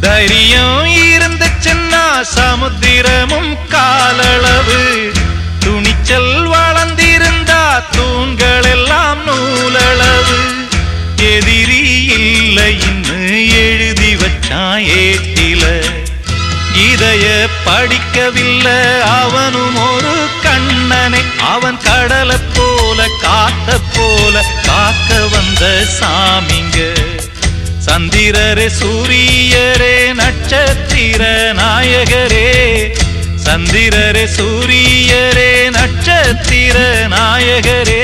தைரியம் இருந்துச்சுன்னா சமுத்திரமும் காலளவு, துணிச்சல் வளர்ந்திருந்தா தூண்கள் எல்லாம் நூலளவு. எதிரி இல்லை இன்னு எழுதி வச்சான் ஏட்டில, இதைய படிக்கவில்லை அவனும் ஒரு கண்ணனை. அவன் கடலை போல காத்த போல காக்க வந்த சாமிங்க. சந்திரரே சூரியரே நட்சத்திர நாயகரே, சந்திரரே சூரியரே நட்சத்திர நாயகரே.